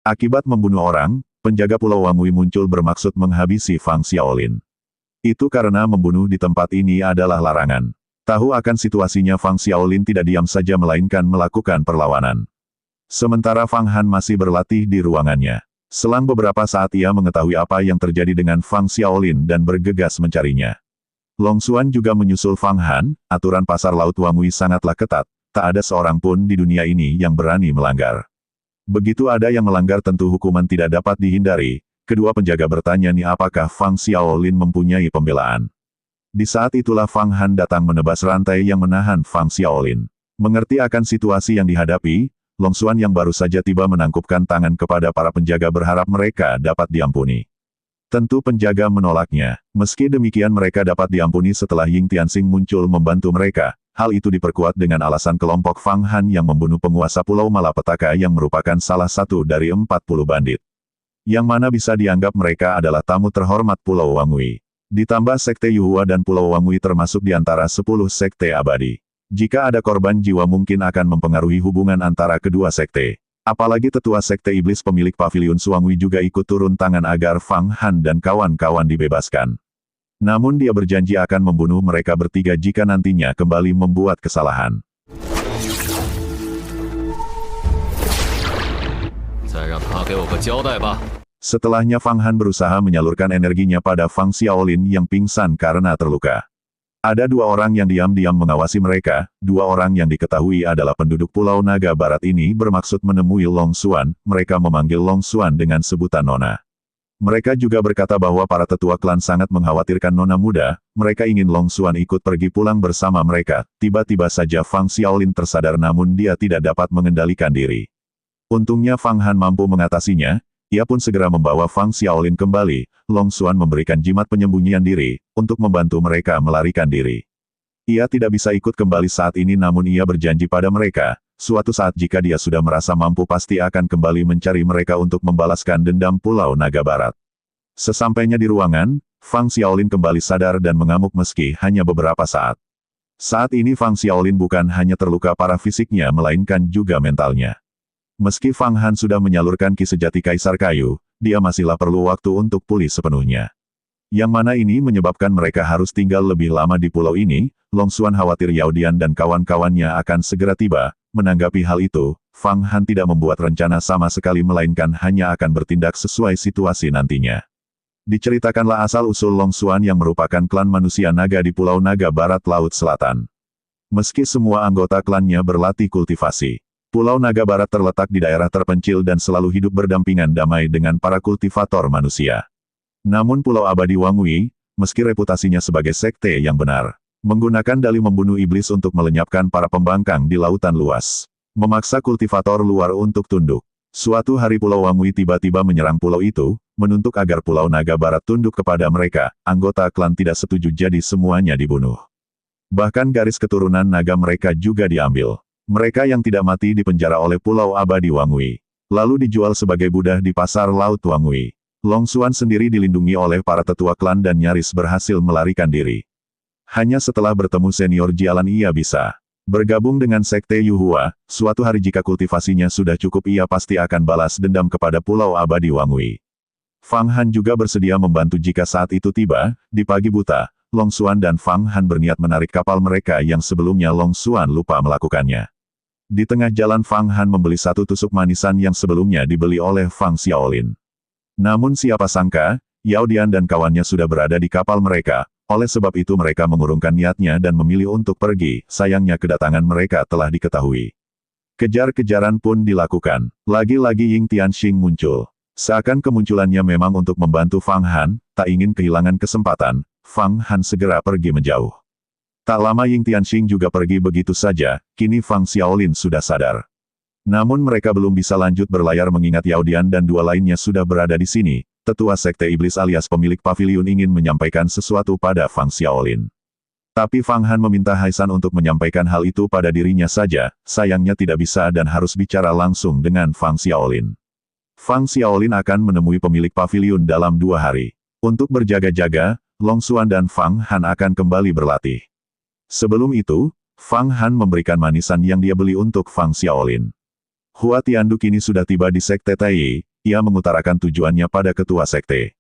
Akibat membunuh orang, penjaga Pulau Wangui muncul bermaksud menghabisi Fang Xiaolin. Itu karena membunuh di tempat ini adalah larangan. Tahu akan situasinya, Fang Xiaolin tidak diam saja melainkan melakukan perlawanan. Sementara Fang Han masih berlatih di ruangannya. Selang beberapa saat ia mengetahui apa yang terjadi dengan Fang Xiaolin dan bergegas mencarinya. Long Xuan juga menyusul Fang Han. Aturan pasar laut Wangui sangatlah ketat, tak ada seorang pun di dunia ini yang berani melanggar. Begitu ada yang melanggar tentu hukuman tidak dapat dihindari. Kedua penjaga bertanya nih apakah Fang Xiaolin mempunyai pembelaan. Di saat itulah Fang Han datang menebas rantai yang menahan Fang Xiaolin. Mengerti akan situasi yang dihadapi, Long Xuan yang baru saja tiba menangkupkan tangan kepada para penjaga berharap mereka dapat diampuni. Tentu penjaga menolaknya. Meski demikian mereka dapat diampuni setelah Ying Tianxing muncul membantu mereka. Hal itu diperkuat dengan alasan kelompok Fang Han yang membunuh penguasa Pulau Malapetaka yang merupakan salah satu dari 40 bandit. Yang mana bisa dianggap mereka adalah tamu terhormat Pulau Wangui. Ditambah Sekte Yuhua dan Pulau Wangui termasuk di antara 10 sekte abadi. Jika ada korban jiwa mungkin akan mempengaruhi hubungan antara kedua sekte. Apalagi tetua Sekte Iblis pemilik Paviliun Suwangui juga ikut turun tangan agar Fang Han dan kawan-kawan dibebaskan. Namun dia berjanji akan membunuh mereka bertiga jika nantinya kembali membuat kesalahan. Setelahnya Fang Han berusaha menyalurkan energinya pada Fang Xiaolin yang pingsan karena terluka. Ada dua orang yang diam-diam mengawasi mereka. Dua orang yang diketahui adalah penduduk Pulau Naga Barat ini bermaksud menemui Long Xuan. Mereka memanggil Long Xuan dengan sebutan Nona. Mereka juga berkata bahwa para tetua klan sangat mengkhawatirkan Nona muda. Mereka ingin Long Xuan ikut pergi pulang bersama mereka. Tiba-tiba saja Fang Xiaolin tersadar namun dia tidak dapat mengendalikan diri. Untungnya Fang Han mampu mengatasinya. Ia pun segera membawa Fang Xiaolin kembali. Long Xuan memberikan jimat penyembunyian diri untuk membantu mereka melarikan diri. Ia tidak bisa ikut kembali saat ini namun ia berjanji pada mereka. Suatu saat jika dia sudah merasa mampu pasti akan kembali mencari mereka untuk membalaskan dendam Pulau Naga Barat. Sesampainya di ruangan, Fang Xiaolin kembali sadar dan mengamuk meski hanya beberapa saat. Saat ini Fang Xiaolin bukan hanya terluka parah fisiknya melainkan juga mentalnya. Meski Fang Han sudah menyalurkan ki sejati Kaisar Kayu, dia masihlah perlu waktu untuk pulih sepenuhnya. Yang mana ini menyebabkan mereka harus tinggal lebih lama di pulau ini. Long Xuan khawatir Yao Dian dan kawan-kawannya akan segera tiba. Menanggapi hal itu, Fang Han tidak membuat rencana sama sekali melainkan hanya akan bertindak sesuai situasi nantinya. Diceritakanlah asal-usul Long Xuan yang merupakan klan manusia naga di Pulau Naga Barat Laut Selatan. Meski semua anggota klannya berlatih kultivasi, Pulau Naga Barat terletak di daerah terpencil dan selalu hidup berdampingan damai dengan para kultivator manusia. Namun Pulau Abadi Wangui, meski reputasinya sebagai sekte yang benar, menggunakan dalih membunuh iblis untuk melenyapkan para pembangkang di lautan luas. Memaksa kultivator luar untuk tunduk. Suatu hari Pulau Wangui tiba-tiba menyerang pulau itu, menuntut agar Pulau Naga Barat tunduk kepada mereka. Anggota klan tidak setuju jadi semuanya dibunuh. Bahkan garis keturunan naga mereka juga diambil. Mereka yang tidak mati dipenjara oleh Pulau Abadi Wangui. Lalu dijual sebagai budak di pasar laut Wangui. Long Xuan sendiri dilindungi oleh para tetua klan dan nyaris berhasil melarikan diri. Hanya setelah bertemu senior Jialan ia bisa bergabung dengan Sekte Yuhua. Suatu hari jika kultivasinya sudah cukup ia pasti akan balas dendam kepada Pulau Abadi Wangui. Fang Han juga bersedia membantu jika saat itu tiba. Di pagi buta, Long Xuan dan Fang Han berniat menarik kapal mereka yang sebelumnya Long Xuan lupa melakukannya. Di tengah jalan Fang Han membeli satu tusuk manisan yang sebelumnya dibeli oleh Fang Xiaolin. Namun siapa sangka, Yao Dian dan kawannya sudah berada di kapal mereka. Oleh sebab itu mereka mengurungkan niatnya dan memilih untuk pergi. Sayangnya kedatangan mereka telah diketahui. Kejar-kejaran pun dilakukan. Lagi-lagi Ying Tianxing muncul. Seakan kemunculannya memang untuk membantu Fang Han, tak ingin kehilangan kesempatan, Fang Han segera pergi menjauh. Tak lama Ying Tianxing juga pergi begitu saja, kini Fang Xiaolin sudah sadar. Namun mereka belum bisa lanjut berlayar mengingat Yao Dian dan dua lainnya sudah berada di sini. Tetua Sekte Iblis alias pemilik paviliun ingin menyampaikan sesuatu pada Fang Xiaolin. Tapi Fang Han meminta Haisan untuk menyampaikan hal itu pada dirinya saja, sayangnya tidak bisa dan harus bicara langsung dengan Fang Xiaolin. Fang Xiaolin akan menemui pemilik paviliun dalam 2 hari. Untuk berjaga-jaga, Long Xuan dan Fang Han akan kembali berlatih. Sebelum itu, Fang Han memberikan manisan yang dia beli untuk Fang Xiaolin. Hua Tiandu kini sudah tiba di Sekte Tai. ia mengutarakan tujuannya pada ketua sekte.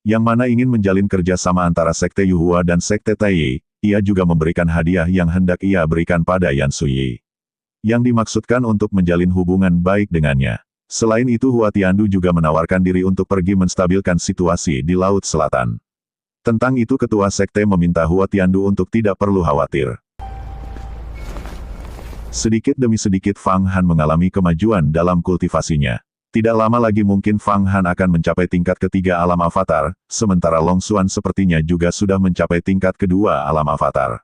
Yang mana ingin menjalin kerja sama antara sekte Yuhua dan sekte Taiyi, ia juga memberikan hadiah yang hendak ia berikan pada Yan Suyi. Yang dimaksudkan untuk menjalin hubungan baik dengannya. Selain itu Hua Tiandu juga menawarkan diri untuk pergi menstabilkan situasi di Laut Selatan. Tentang itu ketua sekte meminta Hua Tiandu untuk tidak perlu khawatir. Sedikit demi sedikit Fang Han mengalami kemajuan dalam kultivasinya. Tidak lama lagi mungkin Fang Han akan mencapai tingkat ketiga alam avatar, sementara Long Xuan sepertinya juga sudah mencapai tingkat kedua alam avatar.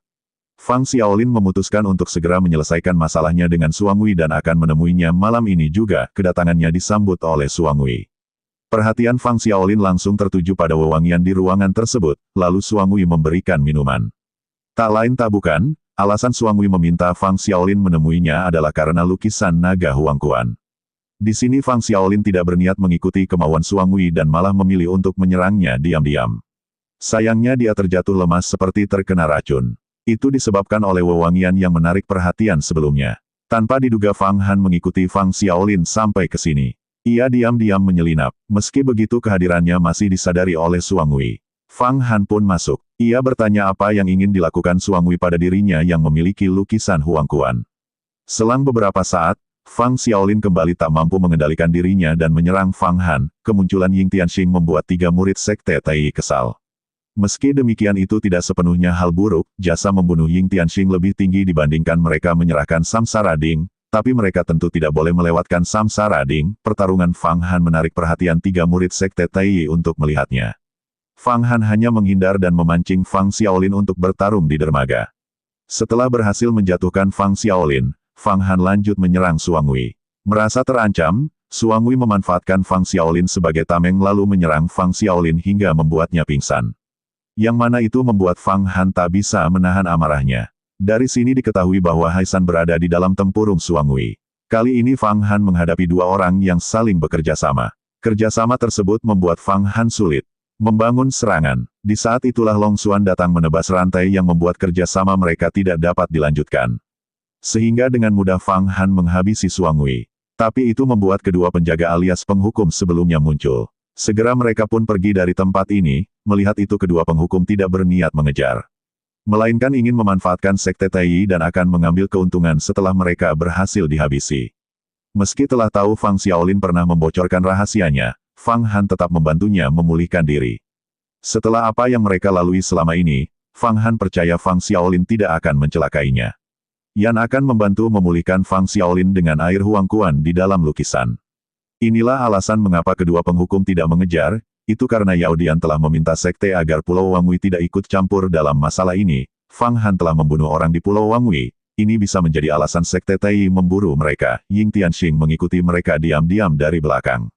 Fang Xiaolin memutuskan untuk segera menyelesaikan masalahnya dengan Suang Wei dan akan menemuinya malam ini juga. Kedatangannya disambut oleh Suang Wei. Perhatian Fang Xiaolin langsung tertuju pada wewangian di ruangan tersebut, lalu Suang Wei memberikan minuman. Tak lain tak bukan, alasan Suang Wei meminta Fang Xiaolin menemuinya adalah karena lukisan naga Huangquan. Di sini Fang Xiaolin tidak berniat mengikuti kemauan Suang Wei dan malah memilih untuk menyerangnya diam-diam. Sayangnya dia terjatuh lemas seperti terkena racun. Itu disebabkan oleh wewangian yang menarik perhatian sebelumnya. Tanpa diduga Fang Han mengikuti Fang Xiaolin sampai ke sini. Ia diam-diam menyelinap, meski begitu kehadirannya masih disadari oleh Suang Wei. Fang Han pun masuk. Ia bertanya apa yang ingin dilakukan Suang Wei pada dirinya yang memiliki lukisan Huangquan. Selang beberapa saat, Fang Xiaolin kembali tak mampu mengendalikan dirinya dan menyerang Fang Han. Kemunculan Ying Tianxing membuat 3 murid sekte Taiyi kesal. Meski demikian itu tidak sepenuhnya hal buruk, jasa membunuh Ying Tianxing lebih tinggi dibandingkan mereka menyerahkan Samsara Ding, tapi mereka tentu tidak boleh melewatkan Samsara Ding. Pertarungan Fang Han menarik perhatian 3 murid sekte Taiyi untuk melihatnya. Fang Han hanya menghindar dan memancing Fang Xiaolin untuk bertarung di dermaga. Setelah berhasil menjatuhkan Fang Xiaolin, Fang Han lanjut menyerang Suang Wei. Merasa terancam, Suang Wei memanfaatkan Fang Xiaolin sebagai tameng lalu menyerang Fang Xiaolin hingga membuatnya pingsan. Yang mana itu membuat Fang Han tak bisa menahan amarahnya. Dari sini diketahui bahwa Haisan berada di dalam tempurung Suang Wei. Kali ini Fang Han menghadapi 2 orang yang saling bekerja sama. Kerjasama tersebut membuat Fang Han sulit membangun serangan. Di saat itulah Long Xuan datang menebas rantai yang membuat kerjasama mereka tidak dapat dilanjutkan. Sehingga dengan mudah Fang Han menghabisi Suang Wei. Tapi itu membuat kedua penjaga alias penghukum sebelumnya muncul. Segera mereka pun pergi dari tempat ini, melihat itu kedua penghukum tidak berniat mengejar. Melainkan ingin memanfaatkan sekte Taiyi dan akan mengambil keuntungan setelah mereka berhasil dihabisi. Meski telah tahu Fang Xiaolin pernah membocorkan rahasianya, Fang Han tetap membantunya memulihkan diri. Setelah apa yang mereka lalui selama ini, Fang Han percaya Fang Xiaolin tidak akan mencelakainya. Yan akan membantu memulihkan Fang Xiaolin dengan air Huangquan di dalam lukisan. Inilah alasan mengapa kedua penghukum tidak mengejar, itu karena Yao Dian telah meminta sekte agar Pulau Wangwi tidak ikut campur dalam masalah ini. Fang Han telah membunuh orang di Pulau Wangwi, ini bisa menjadi alasan sekte Taiyi memburu mereka. Ying Tianxing mengikuti mereka diam-diam dari belakang.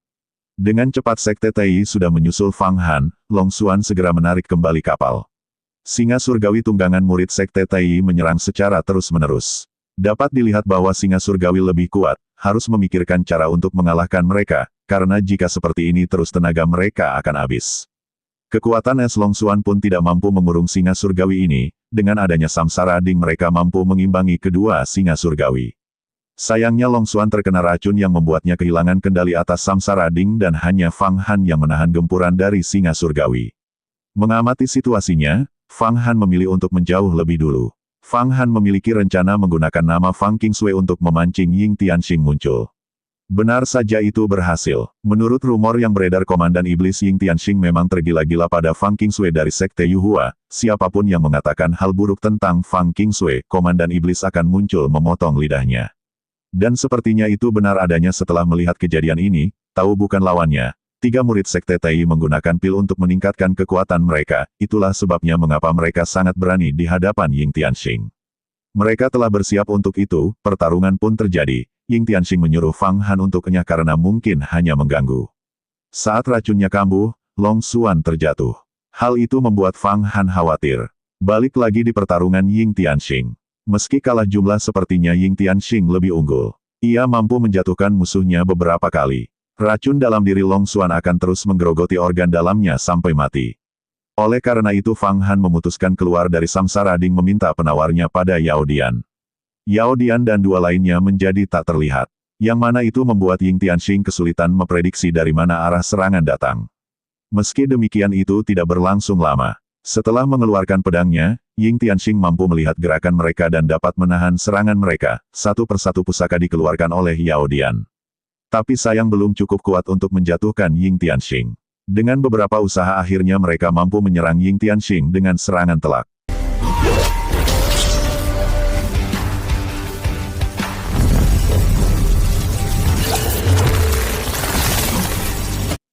Dengan cepat sekte Taiyi sudah menyusul Fang Han, Long Xuan segera menarik kembali kapal. Singa surgawi tunggangan murid sekte Taiyi menyerang secara terus-menerus. Dapat dilihat bahwa singa surgawi lebih kuat, harus memikirkan cara untuk mengalahkan mereka, karena jika seperti ini terus tenaga mereka akan habis. Kekuatan es Long Xuan pun tidak mampu mengurung singa surgawi ini, dengan adanya Samsara Ding mereka mampu mengimbangi kedua singa surgawi. Sayangnya Long Xuan terkena racun yang membuatnya kehilangan kendali atas Samsara Ding dan hanya Fang Han yang menahan gempuran dari singa surgawi. Mengamati situasinya, Fang Han memilih untuk menjauh lebih dulu. Fang Han memiliki rencana menggunakan nama Fang Qingsui untuk memancing Ying Tianxing muncul. Benar saja itu berhasil. Menurut rumor yang beredar Komandan Iblis Ying Tianxing memang tergila-gila pada Fang Qingsui dari Sekte Yuhua. Siapapun yang mengatakan hal buruk tentang Fang Qingsui, Komandan Iblis akan muncul memotong lidahnya. Dan sepertinya itu benar adanya setelah melihat kejadian ini, tahu bukan lawannya. 3 murid Sekte Taiyi menggunakan pil untuk meningkatkan kekuatan mereka, itulah sebabnya mengapa mereka sangat berani di hadapan Ying Tianxing. Mereka telah bersiap untuk itu, pertarungan pun terjadi. Ying Tianxing menyuruh Fang Han untuk kenyah karena mungkin hanya mengganggu. Saat racunnya kambuh, Long Xuan terjatuh. Hal itu membuat Fang Han khawatir. Balik lagi di pertarungan Ying Tianxing. Meski kalah jumlah sepertinya Ying Tianxing lebih unggul. Ia mampu menjatuhkan musuhnya beberapa kali. Racun dalam diri Long Xuan akan terus menggerogoti organ dalamnya sampai mati. Oleh karena itu Fang Han memutuskan keluar dari Samsara Ding meminta penawarnya pada Yao Dian. Yao Dian dan 2 lainnya menjadi tak terlihat. Yang mana itu membuat Ying Tianxing kesulitan memprediksi dari mana arah serangan datang. Meski demikian itu tidak berlangsung lama. Setelah mengeluarkan pedangnya, Ying Tianxing mampu melihat gerakan mereka dan dapat menahan serangan mereka. Satu persatu pusaka dikeluarkan oleh Yao Dian. Tapi sayang belum cukup kuat untuk menjatuhkan Ying Tianxing. Dengan beberapa usaha akhirnya mereka mampu menyerang Ying Tianxing dengan serangan telak.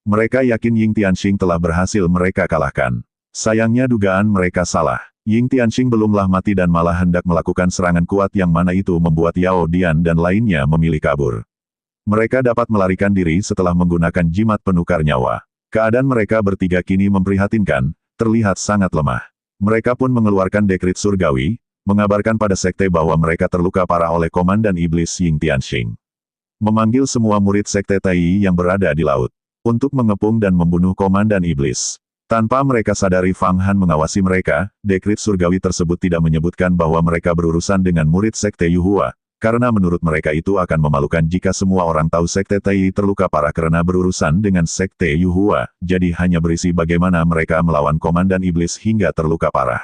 Mereka yakin Ying Tianxing telah berhasil mereka kalahkan. Sayangnya dugaan mereka salah. Ying Tianxing belumlah mati dan malah hendak melakukan serangan kuat yang mana itu membuat Yao Dian dan lainnya memilih kabur. Mereka dapat melarikan diri setelah menggunakan jimat penukar nyawa. Keadaan mereka bertiga kini memprihatinkan, terlihat sangat lemah. Mereka pun mengeluarkan dekrit surgawi, mengabarkan pada sekte bahwa mereka terluka parah oleh Komandan Iblis Ying Tianxing. Memanggil semua murid sekte Tai yang berada di laut untuk mengepung dan membunuh Komandan Iblis. Tanpa mereka sadari Fang Han mengawasi mereka, dekrit surgawi tersebut tidak menyebutkan bahwa mereka berurusan dengan murid sekte Yuhua, karena menurut mereka itu akan memalukan jika semua orang tahu sekte Tai terluka parah karena berurusan dengan sekte Yuhua, jadi hanya berisi bagaimana mereka melawan Komandan Iblis hingga terluka parah.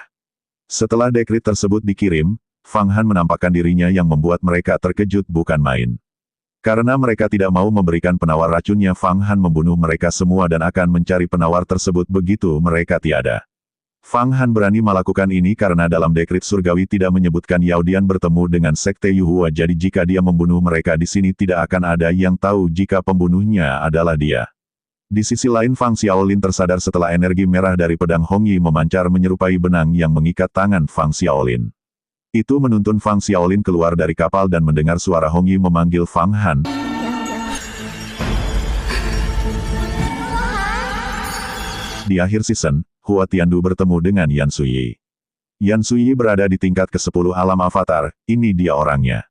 Setelah dekrit tersebut dikirim, Fang Han menampakkan dirinya yang membuat mereka terkejut bukan main. Karena mereka tidak mau memberikan penawar racunnya, Fang Han membunuh mereka semua dan akan mencari penawar tersebut begitu mereka tiada. Fang Han berani melakukan ini karena dalam dekrit surgawi tidak menyebutkan Yao Dian bertemu dengan sekte Yuhua, jadi jika dia membunuh mereka di sini tidak akan ada yang tahu jika pembunuhnya adalah dia. Di sisi lain Fang Xiaolin tersadar setelah energi merah dari pedang Hong Yi memancar menyerupai benang yang mengikat tangan Fang Xiaolin. Itu menuntun Fang Xiaolin keluar dari kapal dan mendengar suara Hong Yi memanggil Fang Han. Di akhir season, Hua Tiandu bertemu dengan Yan Suyi. Yan Suyi berada di tingkat ke-10 alam avatar, ini dia orangnya.